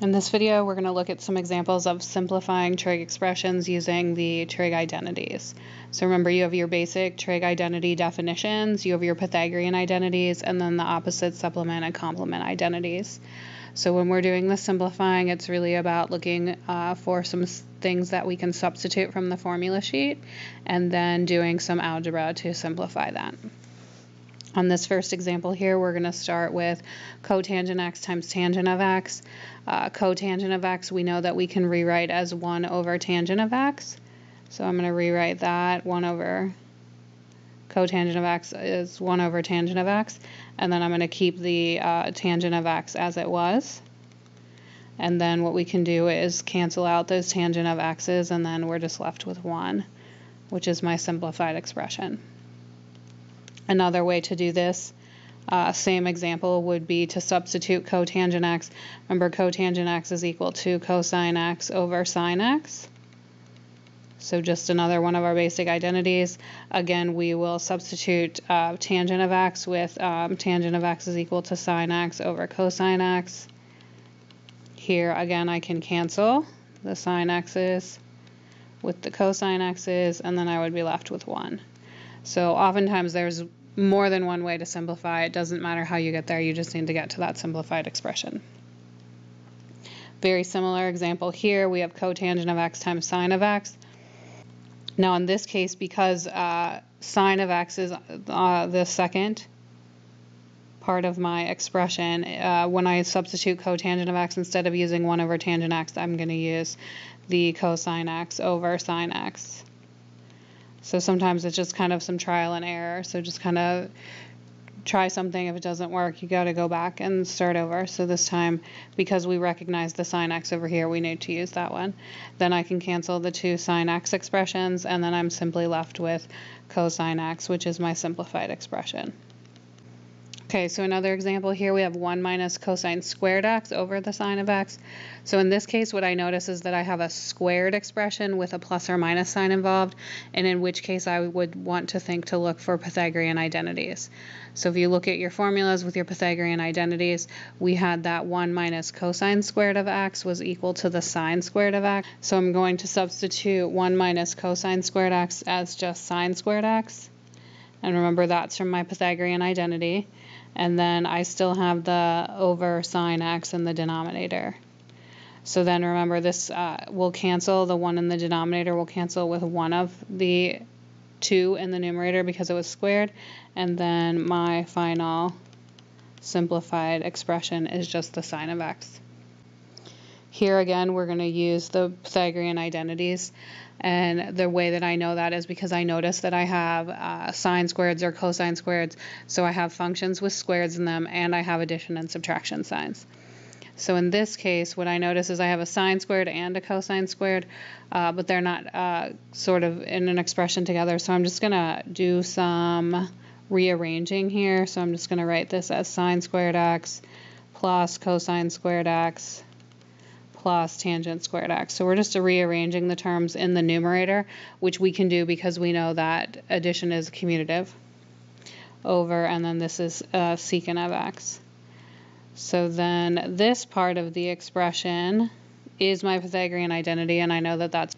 In this video, we're going to look at some examples of simplifying trig expressions using the trig identities. So remember, you have your basic trig identity definitions, you have your Pythagorean identities, and then the opposite, supplement, and complement identities. So when we're doing the simplifying, it's really about looking for some things that we can substitute from the formula sheet, and then doing some algebra to simplify that. On this first example here, we're going to start with cotangent x times tangent of x. Cotangent of x, we know that we can rewrite as 1 over tangent of x. So I'm going to rewrite that 1 over cotangent of x is 1 over tangent of x. And then I'm going to keep the tangent of x as it was. And then what we can do is cancel out those tangent of x's, and then we're just left with 1, which is my simplified expression. Another way to do this, same example, would be to substitute cotangent x. Remember, cotangent x is equal to cosine x over sine x. So just another one of our basic identities. Again, we will substitute tangent of x with tangent of x is equal to sine x over cosine x. Here, again, I can cancel the sine x's with the cosine x's, and then I would be left with 1. So oftentimes there's more than one way to simplify. It doesn't matter how you get there, you just need to get to that simplified expression. Very similar example here, we have cotangent of x times sine of x. Now in this case, because sine of x is the second part of my expression, when I substitute cotangent of x, instead of using 1 over tangent x, I'm going to use the cosine x over sine x. So sometimes it's just kind of some trial and error. So just kind of try something. If it doesn't work, you got to go back and start over. So this time, because we recognize the sine x over here, we need to use that one. Then I can cancel the two sine x expressions, and then I'm simply left with cosine x, which is my simplified expression. Okay, so another example here, we have 1 minus cosine squared x over the sine of x. So in this case, what I notice is that I have a squared expression with a plus or minus sign involved, and in which case I would want to think to look for Pythagorean identities. So if you look at your formulas with your Pythagorean identities, we had that 1 minus cosine squared of x was equal to the sine squared of x. So I'm going to substitute 1 minus cosine squared x as just sine squared x. And remember, that's from my Pythagorean identity. And then I still have the over sine x in the denominator. So then remember, this will cancel, the 1 in the denominator will cancel with 1 of the 2 in the numerator because it was squared. And then my final simplified expression is just the sine of x. Here again, we're going to use the Pythagorean identities. And the way that I know that is because I notice that I have sine squareds or cosine squareds. So I have functions with squares in them, and I have addition and subtraction signs. So in this case, what I notice is I have a sine squared and a cosine squared, but they're not sort of in an expression together. So I'm just going to do some rearranging here. So I'm just going to write this as sine squared x plus cosine squared x plus tangent squared x. So we're just rearranging the terms in the numerator, which we can do because we know that addition is commutative, over, and then this is secant of x. So then this part of the expression is my Pythagorean identity, and I know that that's,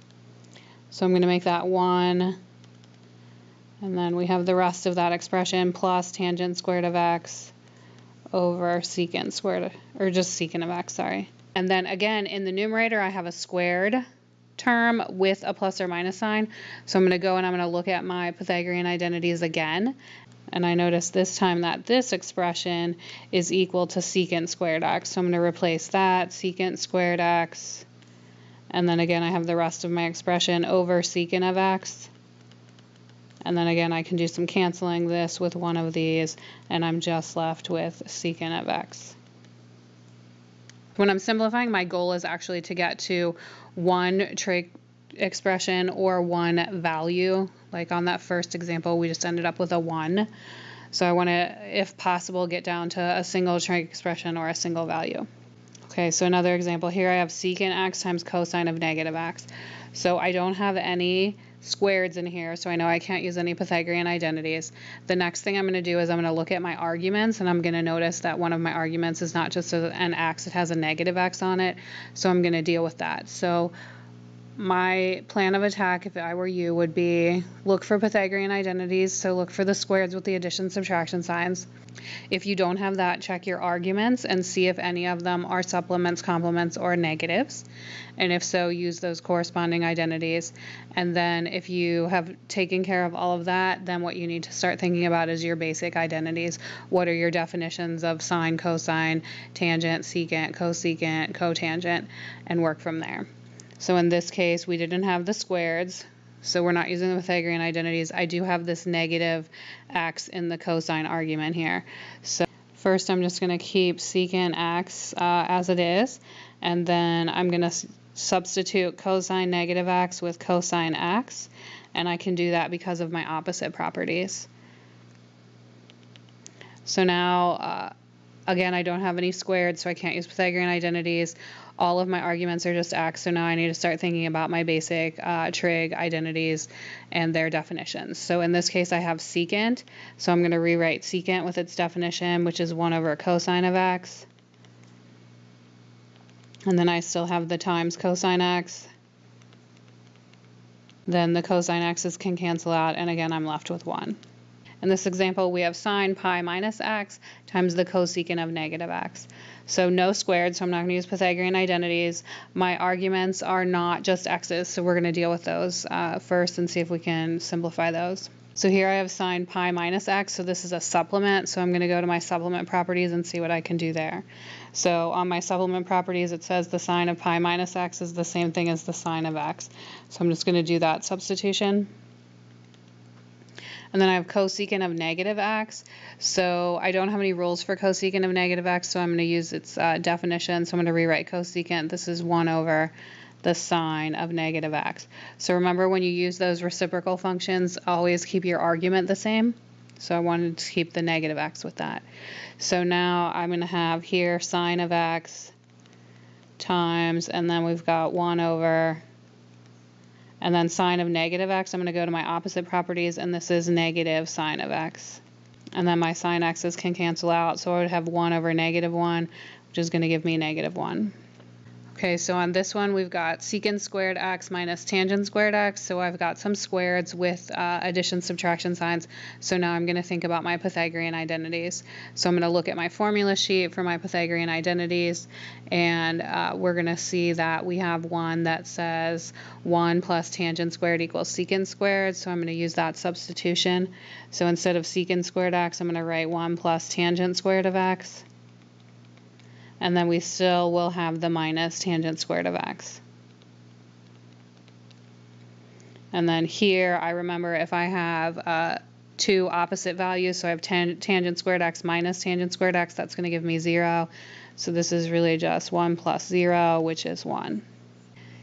so I'm going to make that 1, and then we have the rest of that expression plus tangent squared of x over secant squared, or just secant of x, sorry. And then again, in the numerator, I have a squared term with a plus or minus sign. So I'm going to go and I'm going to look at my Pythagorean identities again. And I notice this time that this expression is equal to secant squared x. So I'm going to replace that, secant squared x. And then again, I have the rest of my expression over secant of x. And then again, I can do some canceling this with one of these, and I'm just left with secant of x. When I'm simplifying, my goal is actually to get to one trig expression or one value. Like on that first example, we just ended up with a 1. So I want to, if possible, get down to a single trig expression or a single value. Okay, so another example here, I have secant x times cosine of negative x. So I don't have any squareds in here, so I know I can't use any Pythagorean identities. The next thing I'm going to do is I'm going to look at my arguments, and I'm going to notice that one of my arguments is not just an x, it has a negative x on it, so I'm going to deal with that. So my plan of attack, if I were you, would be look for Pythagorean identities, so look for the squareds with the addition subtraction signs. If you don't have that, check your arguments and see if any of them are supplements, complements, or negatives. And if so, use those corresponding identities. And then if you have taken care of all of that, then what you need to start thinking about is your basic identities. What are your definitions of sine, cosine, tangent, secant, cosecant, cotangent, and work from there. So in this case, we didn't have the squareds, so we're not using the Pythagorean identities. I do have this negative x in the cosine argument here. So first I'm just going to keep secant x as it is, and then I'm going to substitute cosine negative x with cosine x, and I can do that because of my opposite properties. So now, again, I don't have any squared, so I can't use Pythagorean identities. All of my arguments are just x, so now I need to start thinking about my basic trig identities and their definitions. So in this case, I have secant, so I'm going to rewrite secant with its definition, which is 1 over cosine of x. And then I still have the times cosine x. Then the cosine x's can cancel out, and again, I'm left with 1. In this example, we have sine pi minus x times the cosecant of negative x. So no squared, so I'm not going to use Pythagorean identities. My arguments are not just x's, so we're going to deal with those first and see if we can simplify those. So here I have sine pi minus x, so this is a supplement, so I'm going to go to my supplement properties and see what I can do there. So on my supplement properties, it says the sine of pi minus x is the same thing as the sine of x. So I'm just going to do that substitution. And then I have cosecant of negative x. So I don't have any rules for cosecant of negative x, so I'm going to use its definition. So I'm going to rewrite cosecant. This is 1 over the sine of negative x. So remember, when you use those reciprocal functions, always keep your argument the same. So I wanted to keep the negative x with that. So now I'm going to have here sine of x times, and then we've got 1 over, and then sine of negative x, I'm going to go to my opposite properties, and this is negative sine of x. And then my sine x's can cancel out, so I would have 1 over negative 1, which is going to give me negative 1. Okay, so on this one, we've got secant squared x minus tangent squared x. So I've got some squareds with addition subtraction signs. So now I'm going to think about my Pythagorean identities. So I'm going to look at my formula sheet for my Pythagorean identities, and we're going to see that we have one that says 1 plus tangent squared equals secant squared. So I'm going to use that substitution. So instead of secant squared x, I'm going to write 1 plus tangent squared of x. And then we still will have the minus tangent squared of x. And then here, I remember if I have two opposite values, so I have tangent squared x minus tangent squared x, that's going to give me 0. So this is really just 1 plus 0, which is 1.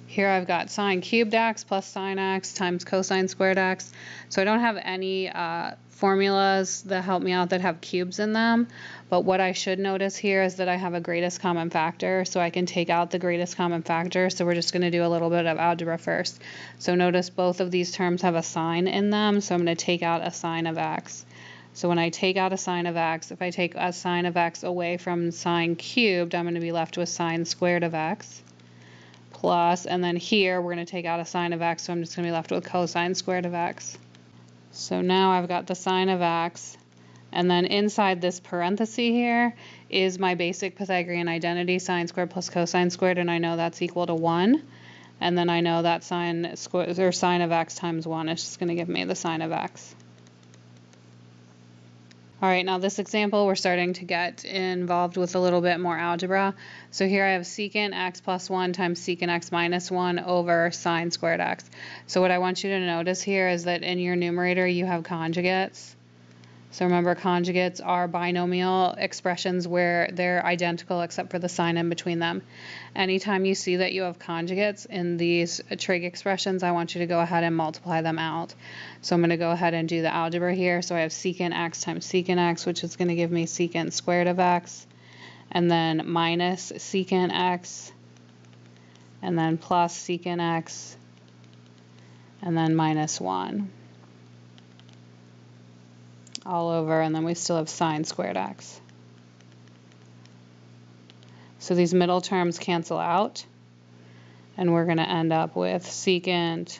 Here I've got sine cubed x plus sine x times cosine squared x. So I don't have any formulas that help me out that have cubes in them, but what I should notice here is that I have a greatest common factor, so I can take out the greatest common factor. So we're just going to do a little bit of algebra first. So notice both of these terms have a sign in them, so I'm going to take out a sine of x. So when I take out a sine of x, if I take a sine of x away from sine cubed, I'm going to be left with sine squared of x. Plus, and then here we're going to take out a sine of x, so I'm just going to be left with cosine squared of x. So now I've got the sine of x, and then inside this parenthesis here is my basic Pythagorean identity, sine squared plus cosine squared, and I know that's equal to 1. And then I know that sine of x times 1 is just going to give me the sine of x. All right, now this example, we're starting to get involved with a little bit more algebra. So here I have secant x plus 1 times secant x minus 1 over sine squared x. So what I want you to notice here is that in your numerator you have conjugates. So remember, conjugates are binomial expressions where they're identical except for the sign in between them. Anytime you see that you have conjugates in these trig expressions, I want you to go ahead and multiply them out. So I'm going to go ahead and do the algebra here. So I have secant x times secant x, which is going to give me secant squared of x, and then minus secant x, and then plus secant x, and then minus 1 all over, and then we still have sine squared x. So these middle terms cancel out, and we're going to end up with secant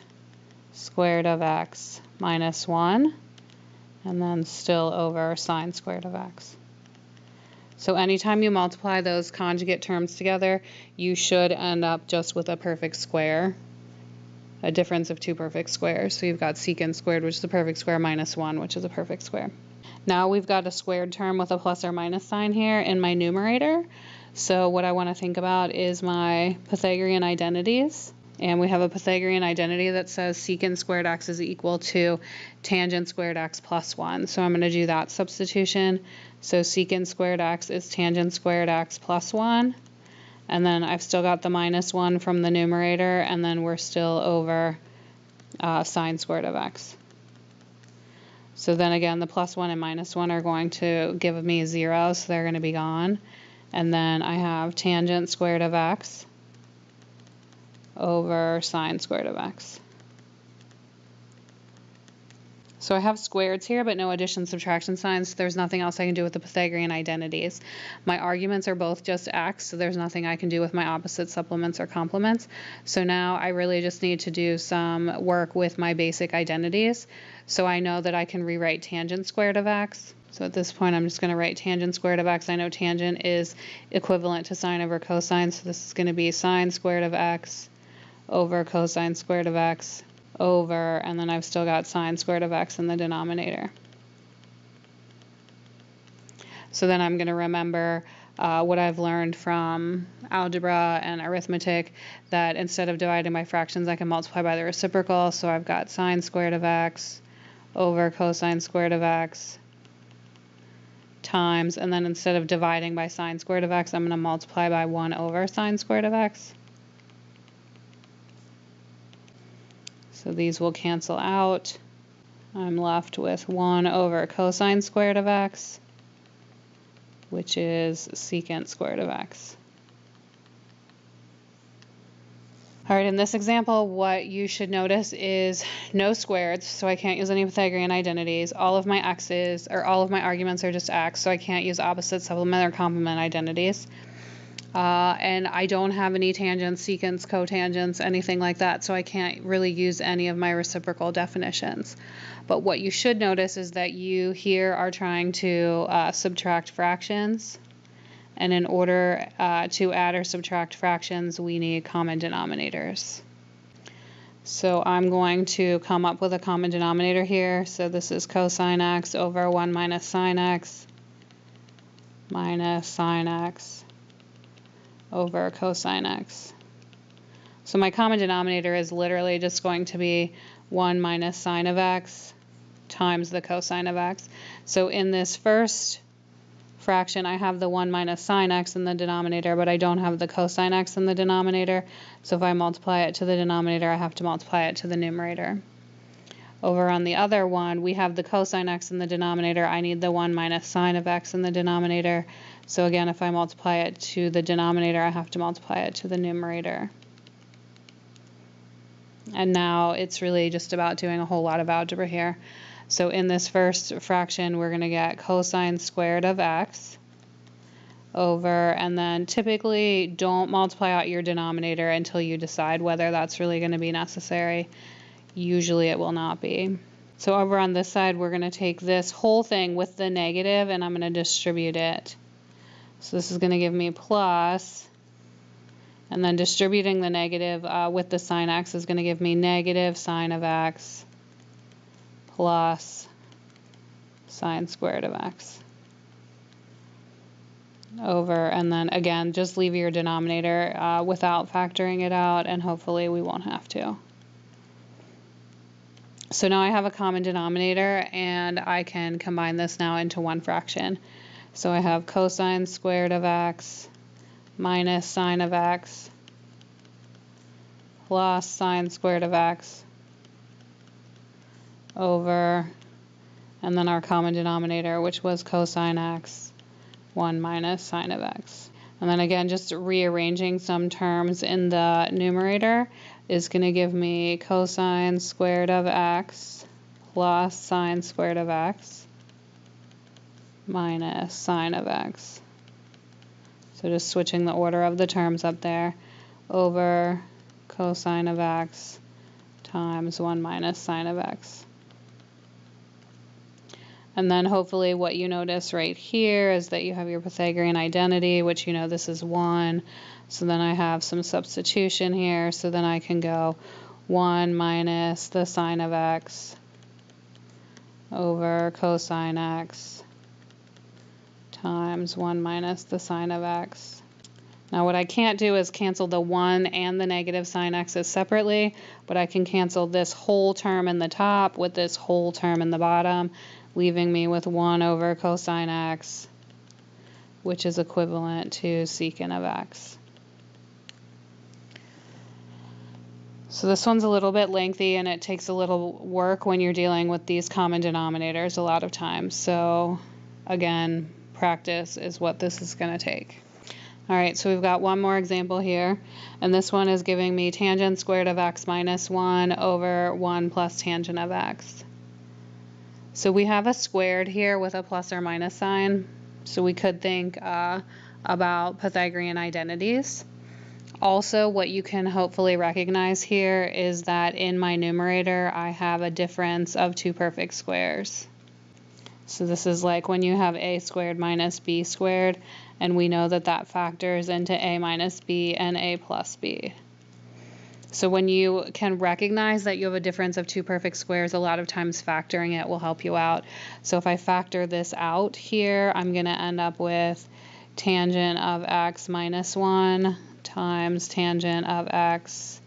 squared of x minus 1, and then still over sine squared of x. So anytime you multiply those conjugate terms together, you should end up just with a perfect square, a difference of two perfect squares. So you've got secant squared, which is a perfect square, minus 1, which is a perfect square. Now we've got a squared term with a plus or minus sign here in my numerator. So what I want to think about is my Pythagorean identities. And we have a Pythagorean identity that says secant squared x is equal to tangent squared x plus 1. So I'm going to do that substitution. So secant squared x is tangent squared x plus 1. And then I've still got the minus 1 from the numerator, and then we're still over sine squared of x. So then again, the plus 1 and minus 1 are going to give me 0, so they're going to be gone. And then I have tangent squared of x over sine squared of x. So I have squareds here, but no addition subtraction signs. There's nothing else I can do with the Pythagorean identities. My arguments are both just x, so there's nothing I can do with my opposite supplements or complements. So now I really just need to do some work with my basic identities. So I know that I can rewrite tangent squared of x. So at this point, I'm just going to write tangent squared of x. I know tangent is equivalent to sine over cosine, so this is going to be sine squared of x over cosine squared of x over, and then I've still got sine squared of x in the denominator. So then I'm going to remember what I've learned from algebra and arithmetic, that instead of dividing by fractions, I can multiply by the reciprocal. So I've got sine squared of x over cosine squared of x times, and then instead of dividing by sine squared of x, I'm going to multiply by 1 over sine squared of x. So these will cancel out. I'm left with 1 over cosine squared of x, which is secant squared of x. All right, in this example, what you should notice is no squareds, so I can't use any Pythagorean identities. All of my x's, or all of my arguments are just x, so I can't use opposite, supplement, or complement identities. And I don't have any tangents, secants, cotangents, anything like that, so I can't really use any of my reciprocal definitions. But what you should notice is that you here are trying to subtract fractions, and in order to add or subtract fractions, we need common denominators. So I'm going to come up with a common denominator here. So this is cosine x over 1 minus sine x minus sine x over cosine x. So my common denominator is literally just going to be 1 minus sine of x times the cosine of x. So in this first fraction, I have the 1 minus sine x in the denominator, but I don't have the cosine x in the denominator. So if I multiply it to the denominator, I have to multiply it to the numerator. Over on the other one, we have the cosine x in the denominator. I need the 1 minus sine of x in the denominator. So again, if I multiply it to the denominator, I have to multiply it to the numerator. And now it's really just about doing a whole lot of algebra here. So in this first fraction, we're going to get cosine squared of x over, and then typically don't multiply out your denominator until you decide whether that's really going to be necessary. Usually it will not be. So over on this side, we're going to take this whole thing with the negative, and I'm going to distribute it. So this is going to give me plus, and then distributing the negative with the sine x is going to give me negative sine of x plus sine squared of x over, and then again, just leave your denominator without factoring it out, and hopefully we won't have to. So now I have a common denominator, and I can combine this now into one fraction. So I have cosine squared of x minus sine of x plus sine squared of x over, and then our common denominator, which was cosine x, 1 minus sine of x. And then again, just rearranging some terms in the numerator is going to give me cosine squared of x plus sine squared of x minus sine of x. So just switching the order of the terms up there, over cosine of x times 1 minus sine of x. And then hopefully what you notice right here is that you have your Pythagorean identity, which you know this is 1. So then I have some substitution here. So then I can go 1 minus the sine of x over cosine x times 1 minus the sine of x. Now what I can't do is cancel the 1 and the negative sine x's separately, but I can cancel this whole term in the top with this whole term in the bottom, leaving me with 1 over cosine x, which is equivalent to secant of x. So this one's a little bit lengthy and it takes a little work when you're dealing with these common denominators a lot of times. So again, practice is what this is going to take. All right, so we've got one more example here, and this one is giving me tangent squared of x minus 1 over 1 plus tangent of x. So we have a squared here with a plus or minus sign, so we could think about Pythagorean identities. Also, what you can hopefully recognize here is that in my numerator I have a difference of two perfect squares. So this is like when you have a squared minus b squared, and we know that that factors into a minus b and a plus b. So when you can recognize that you have a difference of two perfect squares, a lot of times factoring it will help you out. So if I factor this out here, I'm going to end up with tangent of x minus 1 times tangent of x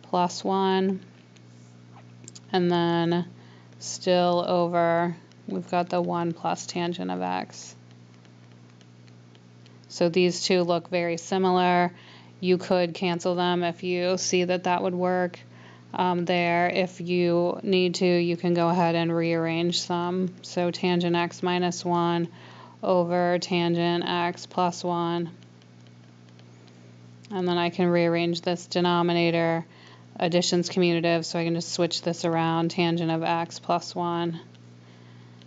plus 1, and then still over, we've got the 1 plus tangent of x. So these two look very similar. You could cancel them if you see that that would work there. If you need to, you can go ahead and rearrange some. So tangent x minus 1 over tangent x plus 1. And then I can rearrange this denominator. Addition's commutative, so I can just switch this around, tangent of x plus 1.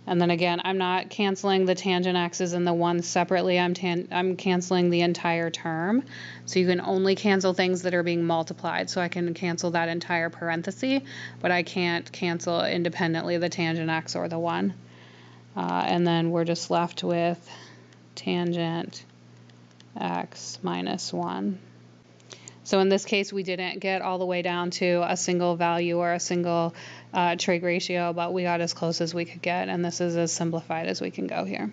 And then again, I'm not canceling the tangent x's and the 1 separately. I'm canceling the entire term. So you can only cancel things that are being multiplied. So I can cancel that entire parenthesis, but I can't cancel independently the tangent x or the 1. And then we're just left with tangent x minus 1. So in this case, we didn't get all the way down to a single value or a single trig ratio, but we got as close as we could get, and this is as simplified as we can go here.